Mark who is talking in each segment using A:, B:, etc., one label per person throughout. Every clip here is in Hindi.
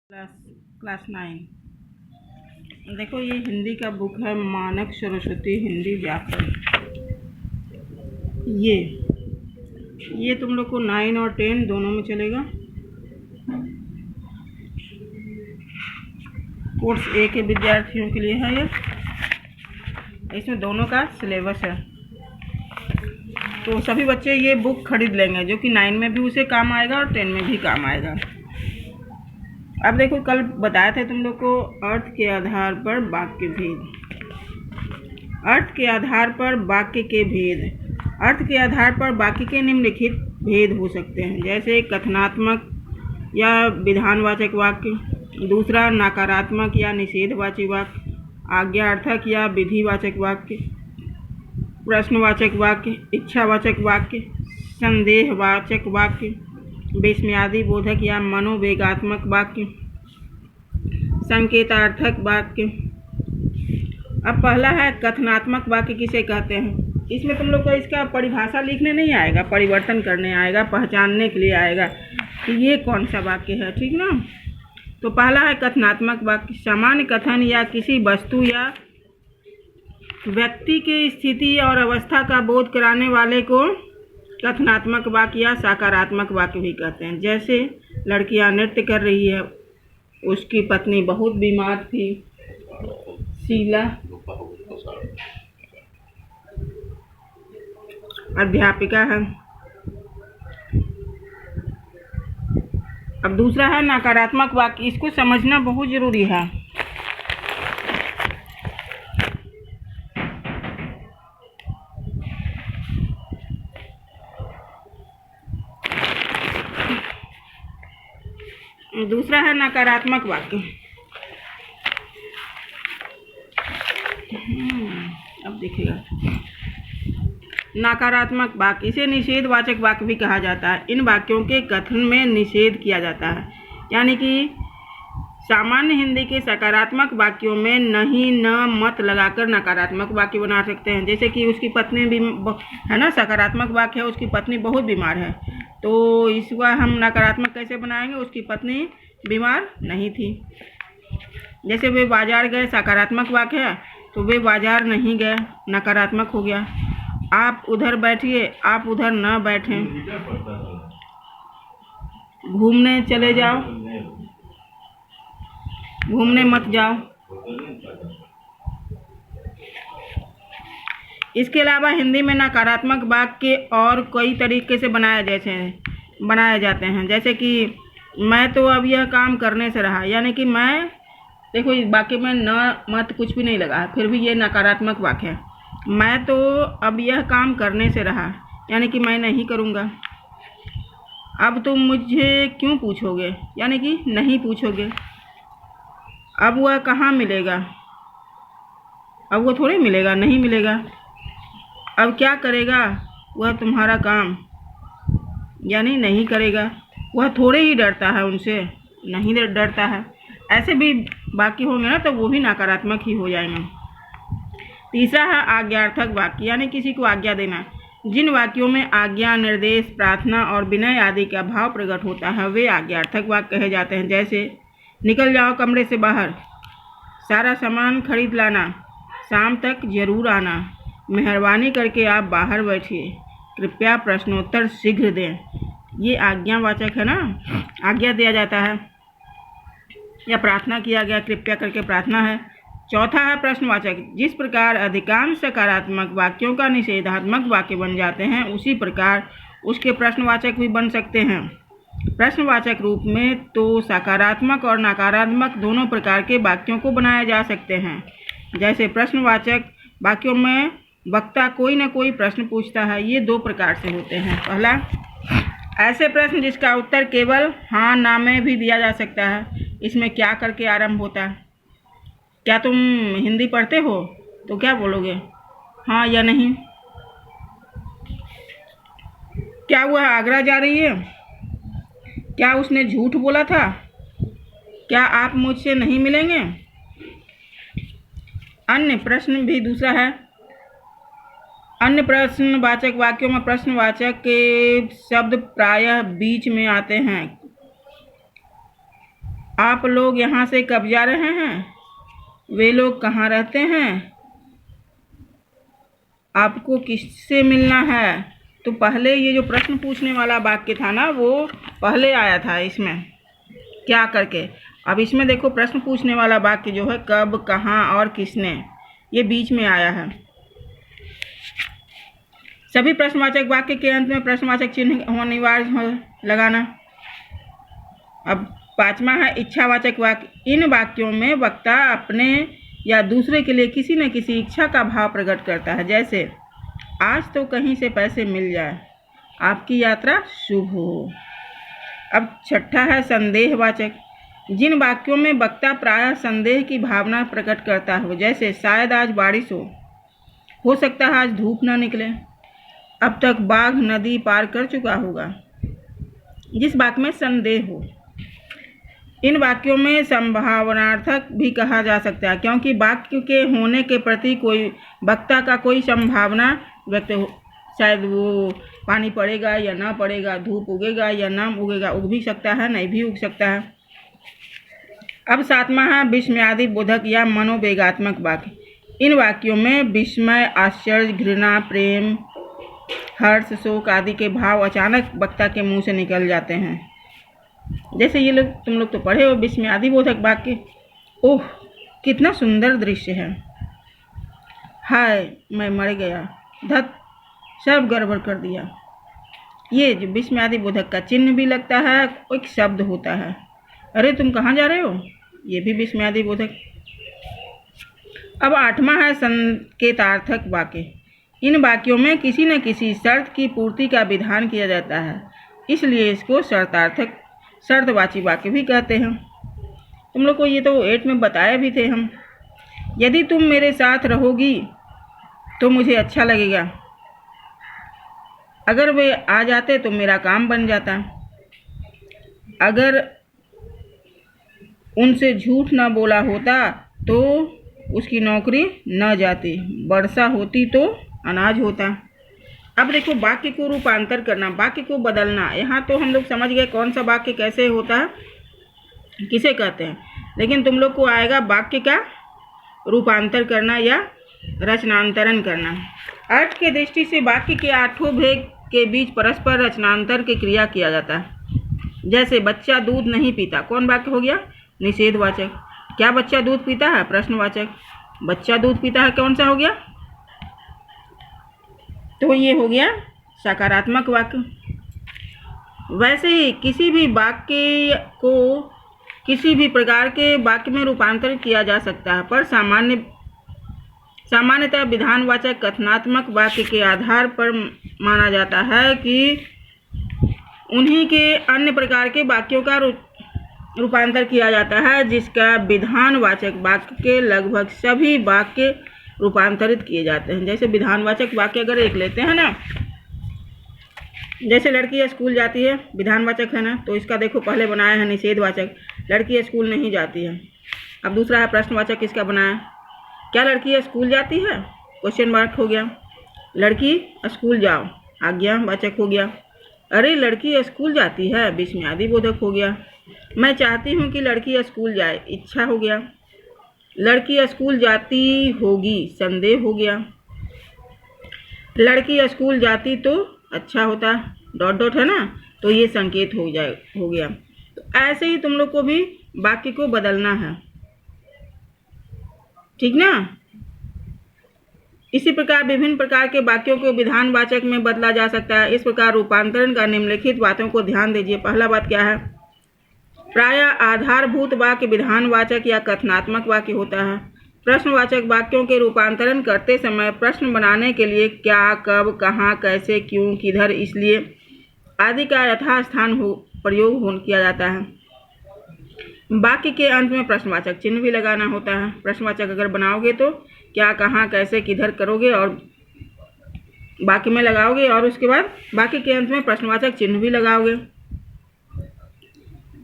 A: क्लास 9। देखो, ये हिंदी का बुक है, मानक सरस्वती हिंदी व्याकरण। ये तुम लोग को 9 और 10 दोनों में चलेगा। कोर्स ए के विद्यार्थियों के लिए है ये। इसमें दोनों का सिलेबस है, तो सभी बच्चे ये बुक खरीद लेंगे, जो कि 9 में भी उसे काम आएगा और 10 में भी काम आएगा। अब देखो, कल बताया था तुम लोग को अर्थ के आधार पर वाक्य भेद। अर्थ के आधार पर वाक्य के भेद। अर्थ के आधार पर वाक्य के निम्नलिखित भेद हो सकते हैं, जैसे कथनात्मक या विधानवाचक वाक्य, दूसरा नकारात्मक या निषेधवाची वाक्य, आज्ञार्थक या विधिवाचक वाक्य, प्रश्नवाचक वाक्य, इच्छावाचक वाक्य, संदेहवाचक वाक्य, विस्मयादि बोधक या मनोवेगात्मक वाक्य, संकेतार्थक वाक्य। अब पहला है कथनात्मक वाक्य किसे कहते हैं। इसमें तुम लोग को इसका परिभाषा लिखने नहीं आएगा, परिवर्तन करने आएगा, पहचानने के लिए आएगा कि ये कौन सा वाक्य है, ठीक ना। तो पहला है कथनात्मक वाक्य, सामान्य कथन या किसी वस्तु या व्यक्ति की स्थिति और अवस्था का बोध कराने वाले को कथनात्मक वाक्य या सकारात्मक वाक्य भी कहते हैं। जैसे लड़कियां नृत्य कर रही है, उसकी पत्नी बहुत बीमार थी, शीला अध्यापिका है। अब दूसरा है नकारात्मक वाक्य, इसको समझना बहुत जरूरी है। दूसरा है नकारात्मक वाक्य। अब देखिएगा, नकारात्मक वाक्य, इसे निषेधवाचक वाक्य भी कहा जाता है। इन वाक्यों के कथन में निषेध किया जाता है, यानी कि सामान्य हिंदी के सकारात्मक वाक्यों में नहीं न मत लगाकर नकारात्मक वाक्य बना सकते हैं। जैसे कि उसकी पत्नी भी है ना, सकारात्मक वाक्य है, उसकी पत्नी बहुत बीमार है, तो इसका हम नकारात्मक कैसे बनाएंगे, उसकी पत्नी बीमार नहीं थी। जैसे वे बाजार गए, सकारात्मक वाक्य है, तो वे बाजार नहीं गए, नकारात्मक हो गया। आप उधर बैठिए, आप उधर न बैठें। घूमने चले जाओ, घूमने मत जाओ। इसके अलावा हिंदी में नकारात्मक वाक्य और कई तरीके से बनाए जाते हैं। जैसे कि मैं तो अब यह काम करने से रहा, यानी कि मैं, देखो इस वाक्य में न मत कुछ भी नहीं लगा है, फिर भी ये नकारात्मक वाक्य है। मैं तो अब यह काम करने से रहा, यानी कि मैं नहीं करूँगा। अब तुम मुझे क्यों पूछोगे, यानी कि नहीं पूछोगे। अब वह कहाँ मिलेगा, अब वो थोड़े मिलेगा, नहीं मिलेगा। अब क्या करेगा, वह तुम्हारा काम, यानी नहीं करेगा। वह थोड़े ही डरता है उनसे, नहीं डरता है। ऐसे भी वाक्य होंगे ना, तो वो भी नकारात्मक ही हो जाएंगे। तीसरा है आज्ञार्थक वाक्य, यानी किसी को आज्ञा देना। जिन वाक्यों में आज्ञा, निर्देश, प्रार्थना और विनय आदि का भाव प्रकट होता है, वे आज्ञार्थक वाक्य कहे जाते हैं। जैसे निकल जाओ कमरे से बाहर, सारा सामान खरीद लाना, शाम तक जरूर आना, मेहरबानी करके आप बाहर बैठिए, कृपया प्रश्नोत्तर शीघ्र दें। ये आज्ञावाचक है ना, आज्ञा दिया जाता है, या प्रार्थना किया गया, कृपया करके प्रार्थना है। चौथा है प्रश्नवाचक। जिस प्रकार अधिकांश सकारात्मक वाक्यों का निषेधात्मक वाक्य बन जाते हैं, उसी प्रकार उसके प्रश्नवाचक भी बन सकते हैं। प्रश्नवाचक रूप में तो सकारात्मक और नकारात्मक दोनों प्रकार के वाक्यों को बनाया जा सकते हैं। जैसे प्रश्नवाचक वाक्यों में वक्ता कोई न कोई प्रश्न पूछता है। ये दो प्रकार से होते हैं। पहला, ऐसे प्रश्न जिसका उत्तर केवल हाँ ना में भी दिया जा सकता है। इसमें क्या करके आरंभ होता है। क्या तुम हिंदी पढ़ते हो, तो क्या बोलोगे, हाँ या नहीं। क्या वह आगरा जा रही है, क्या उसने झूठ बोला था, क्या आप मुझसे नहीं मिलेंगे। अन्य प्रश्न भी दूसरा है। अन्य प्रश्नवाचक वाक्यों में प्रश्नवाचक के शब्द प्रायः बीच में आते हैं। आप लोग यहाँ से कब जा रहे हैं? वे लोग कहाँ रहते हैं? आपको किससे मिलना है? तो पहले ये जो प्रश्न पूछने वाला वाक्य था ना, वो पहले आया था इसमें क्या करके। अब इसमें देखो प्रश्न पूछने वाला वाक्य जो है कब, कहाँ और किसने, ये बीच में आया है। सभी प्रश्नवाचक वाक्य के अंत में प्रश्नवाचक चिन्ह अनिवार्य है लगाना। अब पांचवा है इच्छावाचक वाक्य। इन वाक्यों में वक्ता अपने या दूसरे के लिए किसी न किसी इच्छा का भाव प्रकट करता है, जैसे आज तो कहीं से पैसे मिल जाए, आपकी यात्रा शुभ हो। अब छठा है संदेहवाचक। जिन वाक्यों में वक्ता प्रायः संदेह की भावना प्रकट करता हो, जैसे शायद आज बारिश हो सकता है आज धूप न निकले, अब तक बाघ नदी पार कर चुका होगा, जिस वाक्य में संदेह हो। इन वाक्यों में संभावनार्थक भी कहा जा सकता है, क्योंकि वाक्य के होने के प्रति कोई वक्ता का कोई संभावना व्यक्त हो, शायद वो पानी पड़ेगा या ना पड़ेगा, धूप उगेगा या ना उगेगा, उग भी सकता है नहीं भी उग सकता है। अब सातवां है विस्मयादि बोधक या मनोवेगात्मक वाक्य। इन वाक्यों में विस्मय, आश्चर्य, घृणा, प्रेम, हर्ष, शोक आदि के भाव अचानक वक्ता के मुंह से निकल जाते हैं, जैसे ये लोग तुम लोग तो पढ़े हो विस्मयादि बोधक वाक्य। ओह कितना सुंदर दृश्य है, हाय मैं मर गया, धत सब गड़बड़ कर दिया। ये जो विस्मयादि बोधक का चिन्ह भी लगता है, एक शब्द होता है, अरे तुम कहाँ जा रहे हो, ये भी विस्मयादि बोधक। अब आठवां है संकेतार्थक वाक्य। इन वाक्यों में किसी न किसी शर्त की पूर्ति का विधान किया जाता है, इसलिए इसको शर्तार्थक शर्तवाची वाक्य भी कहते हैं। तुम लोग को ये तो 8 में बताए भी थे हम। यदि तुम मेरे साथ रहोगी तो मुझे अच्छा लगेगा, अगर वे आ जाते तो मेरा काम बन जाता, अगर उनसे झूठ न बोला होता तो उसकी नौकरी न जाती, वर्षा होती तो अनाज होता। अब देखो वाक्य को रूपांतर करना, वाक्य को बदलना। यहाँ तो हम लोग समझ गए कौन सा वाक्य कैसे होता है, किसे कहते हैं, लेकिन तुम लोग को आएगा वाक्य का रूपांतर करना या रचनांतरण करना। अर्थ के दृष्टि से वाक्य के आठों भेद के बीच परस्पर रचनांतर की क्रिया किया जाता है। जैसे बच्चा दूध नहीं पीता, कौन वाक्य हो गया? निषेधवाचक। क्या बच्चा दूध पीता है? प्रश्नवाचक। बच्चा दूध पीता है कौन सा हो गया? तो ये हो गया सकारात्मक वाक्य। वैसे ही किसी भी वाक्य को किसी भी प्रकार के वाक्य में रूपांतरित किया जा सकता है, पर सामान्यतः विधानवाचक कथनात्मक वाक्य के आधार पर माना जाता है कि उन्हीं के अन्य प्रकार के वाक्यों का रूपांतर किया जाता है, जिसका विधानवाचक वाक्य के लगभग सभी वाक्य रूपांतरित किए जाते हैं। जैसे विधानवाचक वाक्य अगर एक लेते हैं ना, जैसे लड़की स्कूल जाती है, विधानवाचक है ना, तो इसका देखो पहले बनाया है निषेधवाचक, लड़की स्कूल नहीं जाती है। अब दूसरा है प्रश्नवाचक, किसका बनाया? क्या लड़की स्कूल जाती है? क्वेश्चन मार्क हो गया। लड़की स्कूल जाओ, आज्ञावाचक हो गया। अरे लड़की स्कूल जाती है, विस्मयादि बोधक हो गया। मैं चाहती हूँ कि लड़की स्कूल जाए, इच्छा हो गया। लड़की स्कूल जाती होगी, संदेह हो गया। लड़की स्कूल जाती तो अच्छा होता, डॉट डॉट है ना, तो ये संकेत हो गया। तो ऐसे ही तुम लोग को भी वाक्य को बदलना है, ठीक ना। इसी प्रकार विभिन्न प्रकार के वाक्यों को विधानवाचक में बदला जा सकता है। इस प्रकार रूपांतरण का निम्नलिखित बातों को ध्यान दीजिए। पहला बात क्या है? प्रायः आधारभूत वाक्य विधानवाचक या कथनात्मक वाक्य होता है। प्रश्नवाचक वाक्यों के रूपांतरण करते समय प्रश्न बनाने के लिए क्या, कब, कहाँ, कैसे, क्यों, किधर, इसलिए आदि का यथास्थान प्रयोग किया जाता है। वाक्य के अंत में प्रश्नवाचक चिन्ह भी लगाना होता है। प्रश्नवाचक अगर बनाओगे तो क्या, कहाँ, कैसे, किधर करोगे और वाक्य में लगाओगे, और उसके बाद वाक्य के अंत में प्रश्नवाचक चिन्ह भी लगाओगे।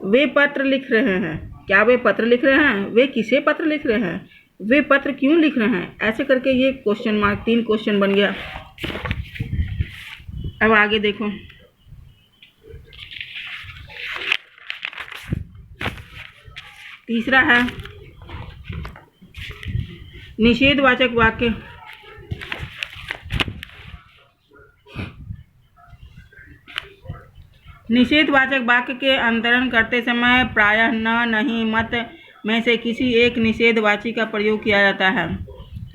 A: वे पत्र लिख रहे हैं, क्या वे पत्र लिख रहे हैं? वे किसे पत्र लिख रहे हैं? वे पत्र क्यों लिख रहे हैं? ऐसे करके ये क्वेश्चन मार्क 3 क्वेश्चन बन गया। अब आगे देखो, तीसरा है निषेधवाचक वाक्य। निषेधवाचक वाक्य के अंतरण करते समय प्रायः न, नहीं, मत में से किसी एक निषेधवाची का प्रयोग किया जाता है।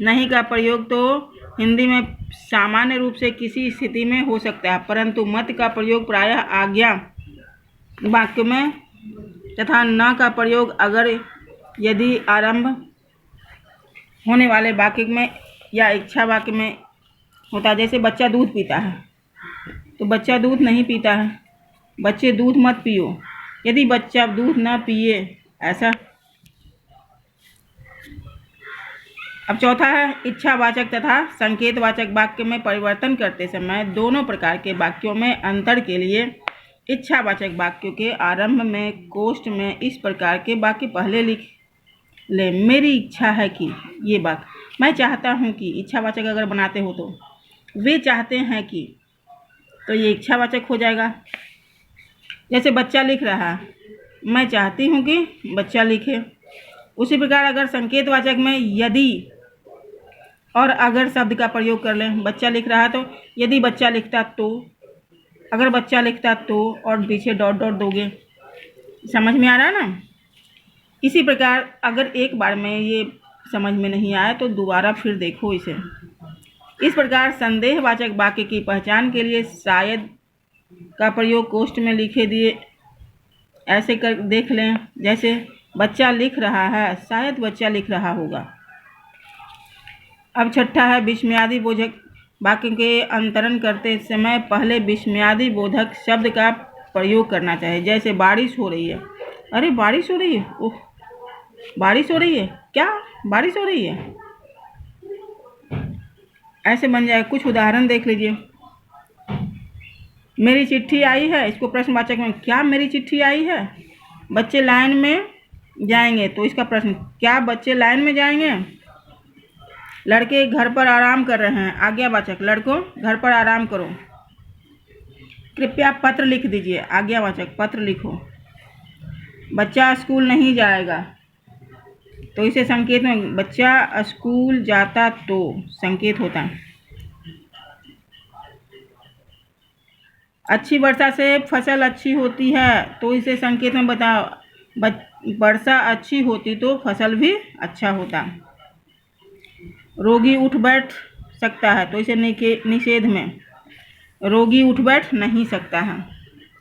A: नहीं का प्रयोग तो हिंदी में सामान्य रूप से किसी स्थिति में हो सकता है, परंतु मत का प्रयोग प्रायः आज्ञा वाक्य में तथा न का प्रयोग अगर यदि आरंभ होने वाले वाक्य में या इच्छा वाक्य में होता है। जैसे बच्चा दूध पीता है तो बच्चा दूध नहीं पीता है, बच्चे दूध मत पियो, यदि बच्चा दूध न पिए, ऐसा। अब चौथा है इच्छावाचक तथा संकेतवाचक वाक्य में परिवर्तन करते समय दोनों प्रकार के वाक्यों में अंतर के लिए इच्छावाचक वाक्यों के आरंभ में कोष्ठ में इस प्रकार के वाक्य पहले लिख ले। मेरी इच्छा है कि, ये वाक्य मैं चाहता हूँ कि, इच्छावाचक अगर बनाते हो तो वे चाहते हैं कि, तो ये इच्छावाचक हो जाएगा। जैसे बच्चा लिख रहा है, मैं चाहती हूँ कि बच्चा लिखे। उसी प्रकार अगर संकेतवाचक में यदि और अगर शब्द का प्रयोग कर लें, बच्चा लिख रहा है तो यदि बच्चा लिखता तो, अगर बच्चा लिखता तो, और पीछे डॉट डॉट दोगे। समझ में आ रहा है ना। इसी प्रकार अगर एक बार में ये समझ में नहीं आया तो दोबारा फिर देखो इसे। इस प्रकार संदेहवाचक वाक्य की पहचान के लिए शायद का प्रयोग कोष्ठ में लिखे दिए ऐसे कर देख लें। जैसे बच्चा लिख रहा है, शायद बच्चा लिख रहा होगा। अब छठा है विस्मयादि बोधक वाक्य के अंतरण करते समय पहले विस्मयादि बोधक शब्द का प्रयोग करना चाहिए। जैसे बारिश हो रही है, अरे बारिश हो रही है, ओह बारिश हो रही है, क्या बारिश हो रही है, ऐसे बन जाए। कुछ उदाहरण देख लीजिए। मेरी चिट्ठी आई है, इसको प्रश्नवाचक में, क्या मेरी चिट्ठी आई है। बच्चे लाइन में जाएंगे तो इसका प्रश्न, क्या बच्चे लाइन में जाएंगे। लड़के घर पर आराम कर रहे हैं, आज्ञावाचक, लड़कों घर पर आराम करो। कृपया पत्र लिख दीजिए, आज्ञावाचक, पत्र लिखो। बच्चा स्कूल नहीं जाएगा तो इसे संकेत में, बच्चा स्कूल जाता तो संकेत होता है। अच्छी वर्षा से फसल अच्छी होती है तो इसे संकेत में बताओ, वर्षा अच्छी होती तो फसल भी अच्छा होता। रोगी उठ बैठ सकता है तो इसे निषेध में, रोगी उठ बैठ नहीं सकता है।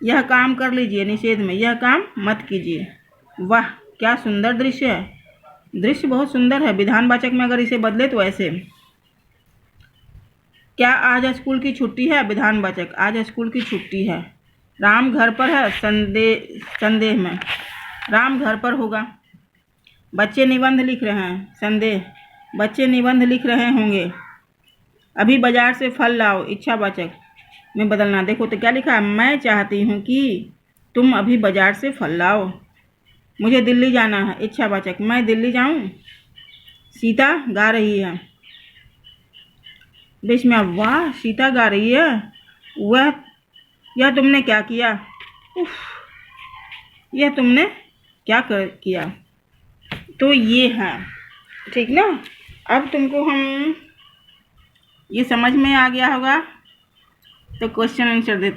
A: यह काम कर लीजिए, निषेध में, यह काम मत कीजिए। वाह क्या सुंदर दृश्य है, दृश्य बहुत सुंदर है। विधानवाचक में अगर इसे बदले तो ऐसे, क्या आज स्कूल की छुट्टी है, विधानवाचक, आज स्कूल की छुट्टी है। राम घर पर है, संदेह में, राम घर पर होगा। बच्चे निबंध लिख रहे हैं, संदेह, बच्चे निबंध लिख रहे होंगे। अभी बाजार से फल लाओ, इच्छावाचक में बदलना। देखो तो क्या लिखा है, मैं चाहती हूँ कि तुम अभी बाजार से फल लाओ। मुझे दिल्ली जाना है, इच्छावाचक, मैं दिल्ली जाऊँ। सीता गा रही है, बीच में, वाह सीता गा रही है, वह, यह तुमने क्या किया, उफ, यह तुमने क्या किया। तो ये है, ठीक ना। अब तुमको हम ये समझ में आ गया होगा तो क्वेश्चन आंसर देते हैं।